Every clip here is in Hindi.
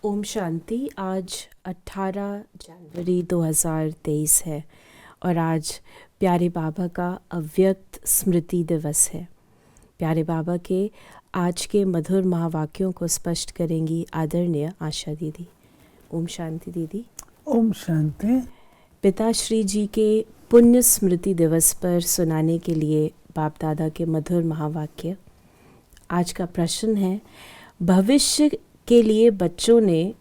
ओम शांति। आज 18 जनवरी 2023 है और आज प्यारे बाबा का अव्यक्त स्मृति दिवस है। प्यारे बाबा के आज के मधुर महावाक्यों को स्पष्ट करेंगी आदरणीय आशा दीदी। ओम शांति दीदी। ओम शांति। पिताश्री जी के पुण्य स्मृति दिवस पर सुनाने के लिए बाप दादा के मधुर महावाक्य। आज का प्रश्न है, भविष्य के लिए बच्चों ने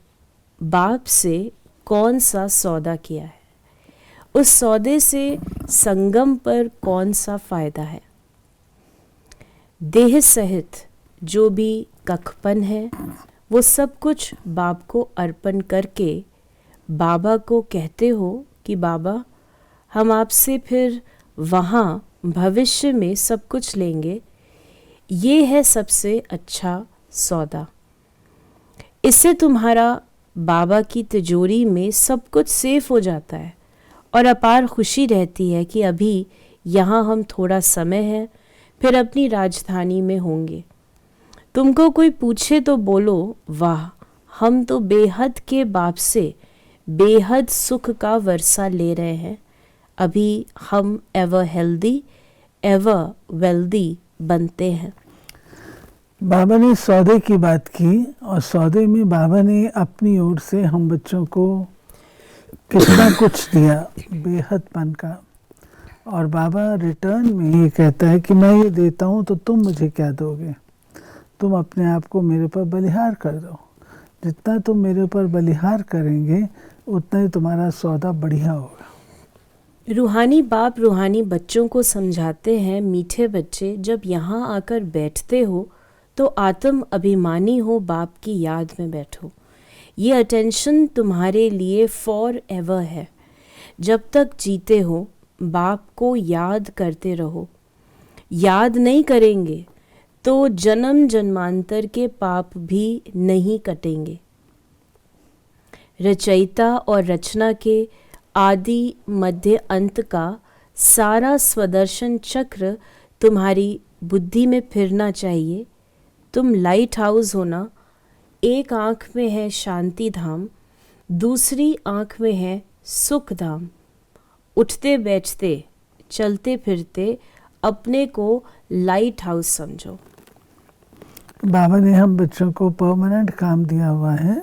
बाप से कौन सा सौदा किया है? उस सौदे से संगम पर कौन सा फायदा है? देह सहित जो भी कखपन है वो सब कुछ बाप को अर्पण करके बाबा को कहते हो कि बाबा हम आपसे फिर वहाँ भविष्य में सब कुछ लेंगे। ये है सबसे अच्छा सौदा। इससे तुम्हारा बाबा की तिजोरी में सब कुछ सेफ हो जाता है और अपार खुशी रहती है कि अभी यहाँ हम थोड़ा समय है, फिर अपनी राजधानी में होंगे। तुमको कोई पूछे तो बोलो, वाह हम तो बेहद के बाप से बेहद सुख का वर्षा ले रहे हैं। अभी हम एवर हेल्दी एवर वेल्दी बनते हैं। बाबा ने सौदे की बात की और सौदे में बाबा ने अपनी ओर से हम बच्चों को कितना कुछ दिया, बेहदपन का। और बाबा रिटर्न में ये कहता है कि मैं ये देता हूँ तो तुम मुझे क्या दोगे? तुम अपने आप को मेरे पर बलिहार कर दो। जितना तुम मेरे ऊपर बलिहार करेंगे उतना ही तुम्हारा सौदा बढ़िया होगा। रूहानी बाप रूहानी बच्चों को समझाते हैं, मीठे बच्चे जब यहाँ आकर बैठते हो तो आत्म अभिमानी हो, बाप की याद में बैठो। ये अटेंशन तुम्हारे लिए फॉर एवर है। जब तक जीते हो बाप को याद करते रहो। याद नहीं करेंगे तो जन्म जन्मांतर के पाप भी नहीं कटेंगे। रचयिता और रचना के आदि मध्य अंत का सारा स्वदर्शन चक्र तुम्हारी बुद्धि में फिरना चाहिए। तुम लाइट हाउस हो ना। एक आँख में है शांति धाम, दूसरी आँख में है सुख धाम। उठते बैठते चलते फिरते अपने को लाइट हाउस समझो। बाबा ने हम बच्चों को परमानेंट काम दिया हुआ है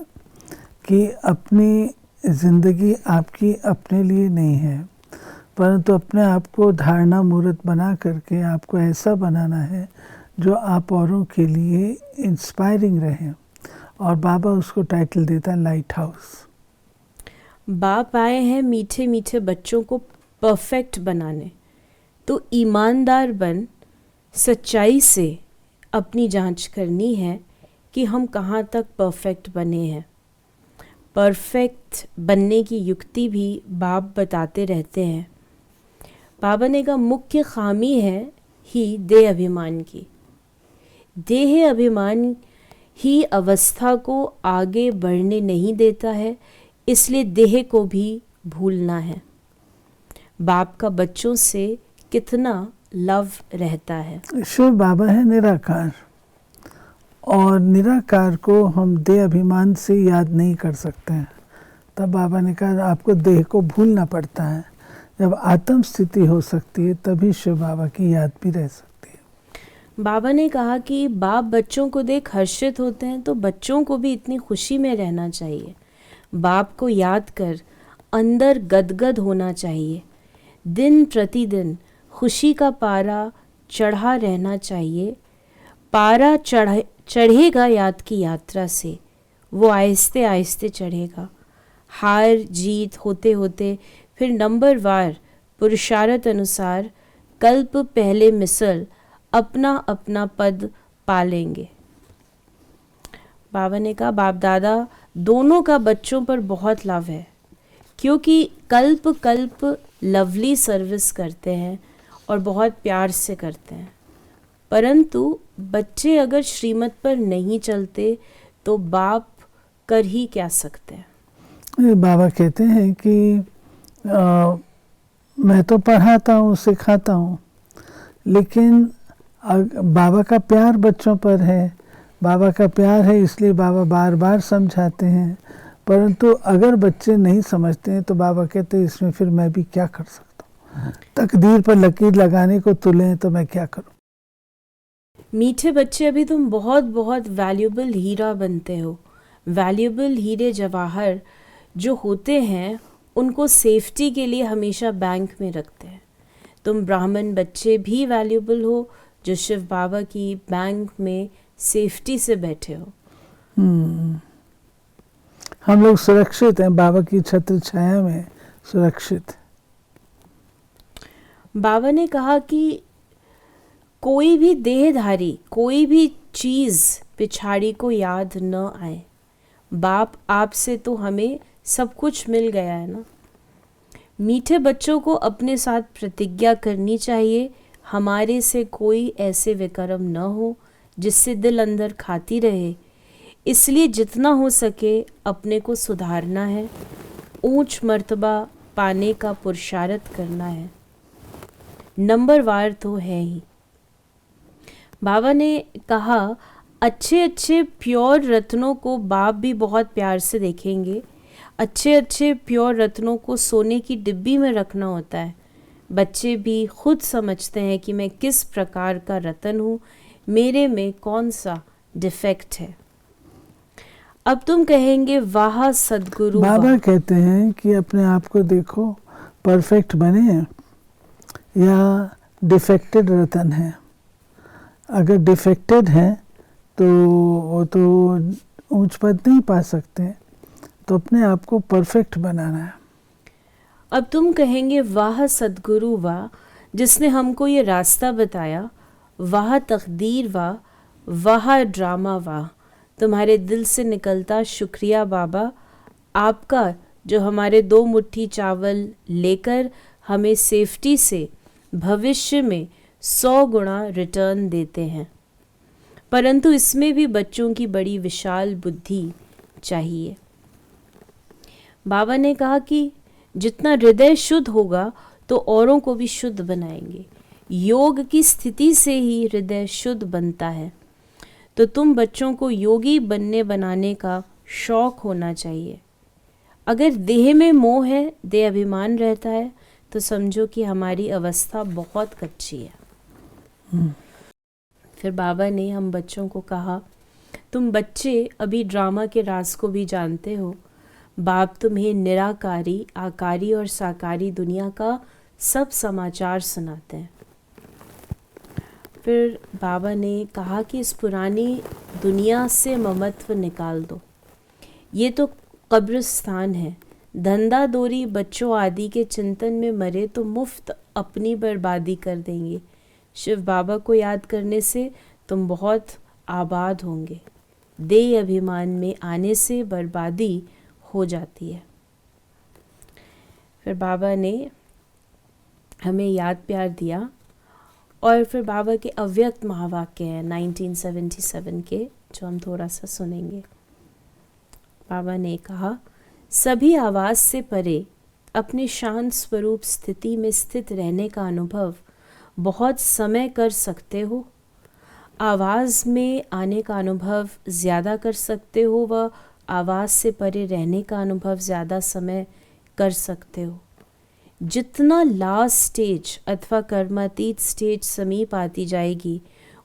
कि अपनी ज़िंदगी आपकी अपने लिए नहीं है, परंतु अपने आप को धारणा मूर्त बना करके आपको ऐसा बनाना है जो आप औरों के लिए इंस्पायरिंग रहे। और बाबा उसको टाइटल देता है लाइट हाउस। बाप आए हैं मीठे मीठे बच्चों को परफेक्ट बनाने। तो ईमानदार बन सच्चाई से अपनी जांच करनी है कि हम कहाँ तक परफेक्ट बने हैं। परफेक्ट बनने की युक्ति भी बाप बताते रहते हैं। बाबा ने कहा मुख्य खामी है ही देह अभिमान की। देह अभिमान ही अवस्था को आगे बढ़ने नहीं देता है, इसलिए देह को भी भूलना है। बाप का बच्चों से कितना लव रहता है। शिव बाबा है निराकार और निराकार को हम देह अभिमान से याद नहीं कर सकते हैं। तब बाबा ने कहा आपको देह को भूलना पड़ता है। जब आत्म स्थिति हो सकती है तभी शिव बाबा की याद भी रह सकती है। बाबा ने कहा कि बाप बच्चों को देख हर्षित होते हैं तो बच्चों को भी इतनी खुशी में रहना चाहिए। बाप को याद कर अंदर गदगद होना चाहिए। दिन प्रतिदिन खुशी का पारा चढ़ा रहना चाहिए। पारा चढ़ेगा याद की यात्रा से, वो आहिस्ते आहिस्ते चढ़ेगा। हार जीत होते होते फिर नंबरवार पुरुषार्थ अनुसार कल्प पहले मिसल अपना अपना पद पालेंगे। बाबा ने कहा बाप दादा दोनों का बच्चों पर बहुत लव है, क्योंकि कल्प कल्प लवली सर्विस करते हैं और बहुत प्यार से करते हैं। परंतु बच्चे अगर श्रीमत पर नहीं चलते तो बाप कर ही क्या सकते हैं। बाबा कहते हैं कि मैं तो पढ़ाता हूँ सिखाता हूँ, लेकिन बाबा का प्यार बच्चों पर है, बाबा का प्यार है इसलिए बाबा बार बार समझाते हैं, परंतु अगर बच्चे नहीं समझते हैं तो बाबा कहते हैं इसमें फिर मैं भी क्या कर सकता हूँ, तकदीर पर लकीर लगाने को तुले हैं तो मैं क्या करूँ। मीठे बच्चे, अभी तुम बहुत बहुत वैल्यूबल हीरा बनते हो। वैल्यूबल हीरे जवाहर जो होते हैं उनको सेफ्टी के लिए हमेशा बैंक में रखते हैं। तुम ब्राह्मण बच्चे भी वैल्यूबल हो जो शिव बाबा की बैंक में सेफ्टी से बैठे हो। हम लोग सुरक्षित हैं, बाबा की छत्र छाया में सुरक्षित। बाबा ने कहा कि कोई भी देहधारी, कोई भी चीज़ पिछाड़ी को याद न आए। बाप आपसे तो हमें सब कुछ मिल गया है ना। मीठे बच्चों को अपने साथ प्रतिज्ञा करनी चाहिए, हमारे से कोई ऐसे विकर्म न हो जिससे दिल अंदर खाती रहे। इसलिए जितना हो सके अपने को सुधारना है, ऊंच मर्तबा पाने का पुरुषार्थ करना है। नंबरवार तो है ही। बाबा ने कहा अच्छे अच्छे प्योर रत्नों को बाप भी बहुत प्यार से देखेंगे। अच्छे अच्छे प्योर रत्नों को सोने की डिब्बी में रखना होता है। बच्चे भी खुद समझते हैं कि मैं किस प्रकार का रत्न हूँ, मेरे में कौन सा डिफेक्ट है। अब तुम कहेंगे वाह सदगुरु। बाबा कहते हैं कि अपने आप को देखो, परफेक्ट बने या डिफेक्टेड रतन है। अगर डिफेक्टेड है तो वो तो ऊंच पद नहीं पा सकते, तो अपने आप को परफेक्ट बनाना है। अब तुम कहेंगे वाह सदगुरु वाह, जिसने हमको ये रास्ता बताया। वाह तकदीर वाह, वाह ड्रामा वाह। तुम्हारे दिल से निकलता शुक्रिया बाबा, आपका जो हमारे 2 मुट्ठी चावल लेकर हमें सेफ्टी से भविष्य में 100 गुना रिटर्न देते हैं। परंतु इसमें भी बच्चों की बड़ी विशाल बुद्धि चाहिए। बाबा ने कहा कि जितना हृदय शुद्ध होगा तो औरों को भी शुद्ध बनाएंगे। योग की स्थिति से ही हृदय शुद्ध बनता है। तो तुम बच्चों को योगी बनाने का शौक होना चाहिए। अगर देह में मोह है, देह अभिमान रहता है, तो समझो कि हमारी अवस्था बहुत कच्ची है। फिर बाबा ने हम बच्चों को कहा तुम बच्चे अभी ड्रामा के राज को भी जानते हो। बाप तुम्हें निराकारी, आकारी और साकारी दुनिया का सब समाचार सुनाते हैं। फिर बाबा ने कहा कि इस पुरानी दुनिया से ममत्व निकाल दो। ये तो कब्रिस्तान है। धंधा दोरी बच्चों आदि के चिंतन में मरे तो मुफ्त अपनी बर्बादी कर देंगे। शिव बाबा को याद करने से तुम बहुत आबाद होंगे। देह अभिमान में आने से बर्बादी हो जाती है। फिर बाबा ने हमें याद प्यार दिया और फिर बाबा के अव्यक्त महावाक्य हैं 1977 के, जो हम थोड़ा सा सुनेंगे। बाबा ने कहा सभी आवाज़ से परे अपने शांत स्वरूप स्थिति में स्थित रहने का अनुभव बहुत समय कर सकते हो। आवाज़ में आने का अनुभव ज़्यादा कर सकते हो व आवाज़ से परे रहने का अनुभव ज़्यादा समय कर सकते हो। जितना लास्ट स्टेज अथवा कर्मातीत स्टेज समीप आती जाएगी,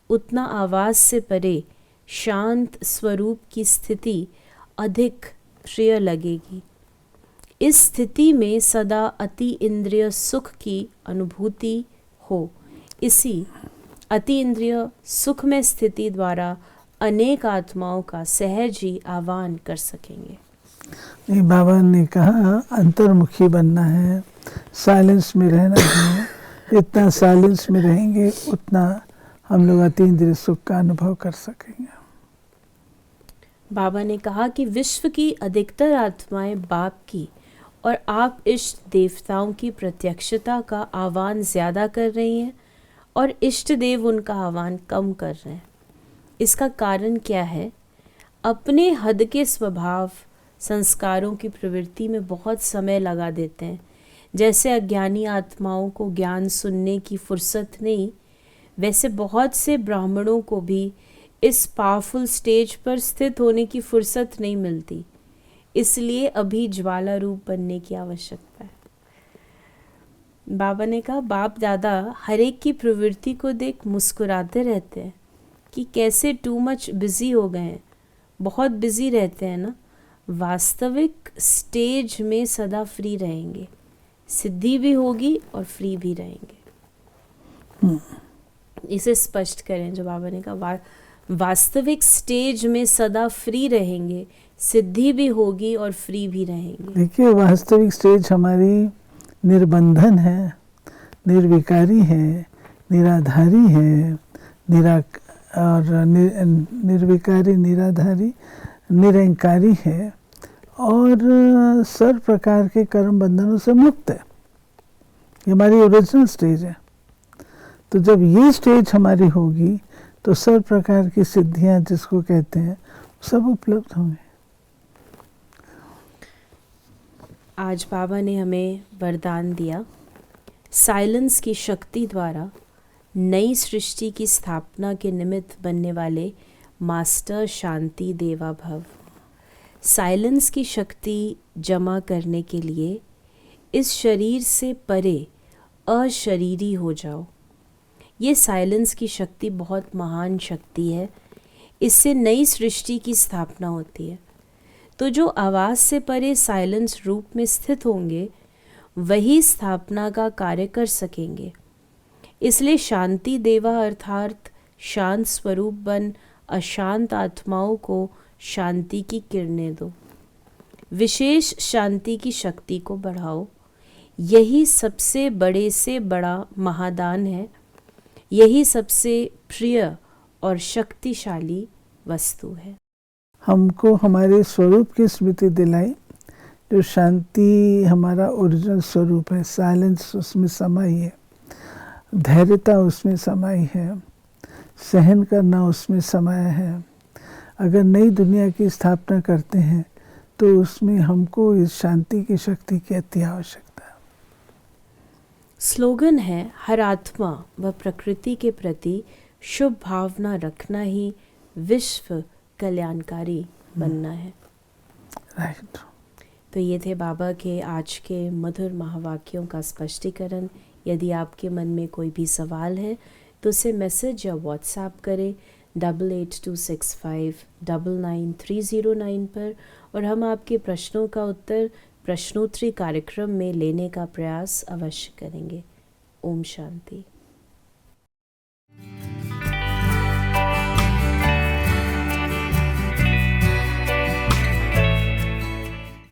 उतना आवाज़ से परे शांत स्वरूप की स्थिति अधिक प्रिय लगेगी। इस स्थिति में सदा अति इंद्रिय सुख की अनुभूति हो। इसी अति इंद्रिय सुख में स्थिति द्वारा अनेक आत्माओं का सहज ही आह्वान कर सकेंगे। नहीं, बाबा ने कहा अंतर्मुखी बनना है, साइलेंस में रहना है। जितना साइलेंस में रहेंगे उतना हम लोग अति इंद्रिय सुख का अनुभव कर सकेंगे। बाबा ने कहा कि विश्व की अधिकतर आत्माएं बाप की और आप इष्ट देवताओं की प्रत्यक्षता का आह्वान ज़्यादा कर रही हैं और इष्ट देव उनका आह्वान कम कर रहे हैं। इसका कारण क्या है? अपने हद के स्वभाव संस्कारों की प्रवृत्ति में बहुत समय लगा देते हैं। जैसे अज्ञानी आत्माओं को ज्ञान सुनने की फुर्सत नहीं, वैसे बहुत से ब्राह्मणों को भी इस पावरफुल स्टेज पर स्थित होने की फुर्सत नहीं मिलती, इसलिए अभी ज्वाला रूप बनने की आवश्यकता है। बाबा ने कहा बाप दादा हर एक की प्रवृत्ति को देख मुस्कुराते रहते हैं कि कैसे टू मच बिजी हो गए हैं, बहुत बिजी रहते हैं ना। वास्तविक स्टेज में सदा फ्री रहेंगे, सिद्धि भी होगी और फ्री भी रहेंगे। इसे स्पष्ट करें जो बाबा ने कहा वास्तविक स्टेज में सदा फ्री रहेंगे, सिद्धि भी होगी और फ्री भी रहेंगे। देखिए वास्तविक स्टेज हमारी निर्बंधन है, निर्विकारी है, निराधारी है, निर्विकारी, निराधारी, निरंकारी है और सर्व प्रकार के कर्म बंधनों से मुक्त है। ये हमारी ओरिजिनल स्टेज है। तो जब ये स्टेज हमारी होगी तो सर्व प्रकार की सिद्धियां जिसको कहते हैं सब उपलब्ध होंगे। आज बाबा ने हमें वरदान दिया, साइलेंस की शक्ति द्वारा नई सृष्टि की स्थापना के निमित्त बनने वाले मास्टर शांति देवा भव। साइलेंस की शक्ति जमा करने के लिए इस शरीर से परे अशरीरी हो जाओ। ये साइलेंस की शक्ति बहुत महान शक्ति है, इससे नई सृष्टि की स्थापना होती है। तो जो आवाज़ से परे साइलेंस रूप में स्थित होंगे वही स्थापना का कार्य कर सकेंगे। इसलिए शांति देवा अर्थात शांत स्वरूप बन अशांत आत्माओं को शांति की किरणें दो, विशेष शांति की शक्ति को बढ़ाओ। यही सबसे बड़े से बड़ा महादान है, यही सबसे प्रिय और शक्तिशाली वस्तु है। हमको हमारे स्वरूप की स्मृति दिलाई, जो शांति हमारा ओरिजिनल स्वरूप है, साइलेंस उसमें समाई है, धैर्यता उसमें समाई है, सहन करना उसमें समाया है। अगर नई दुनिया की स्थापना करते हैं तो उसमें हमको इस शांति की शक्ति की अति आवश्यकता है। स्लोगन है हर आत्मा व प्रकृति के प्रति शुभ भावना रखना ही विश्व कल्याणकारी बनना है। राइट। तो ये थे बाबा के आज के मधुर महावाक्यों का स्पष्टीकरण। यदि आपके मन में कोई भी सवाल है तो उसे मैसेज या व्हाट्सएप करें 8826599309 पर और हम आपके प्रश्नों का उत्तर प्रश्नोत्तरी कार्यक्रम में लेने का प्रयास अवश्य करेंगे। ओम शांति।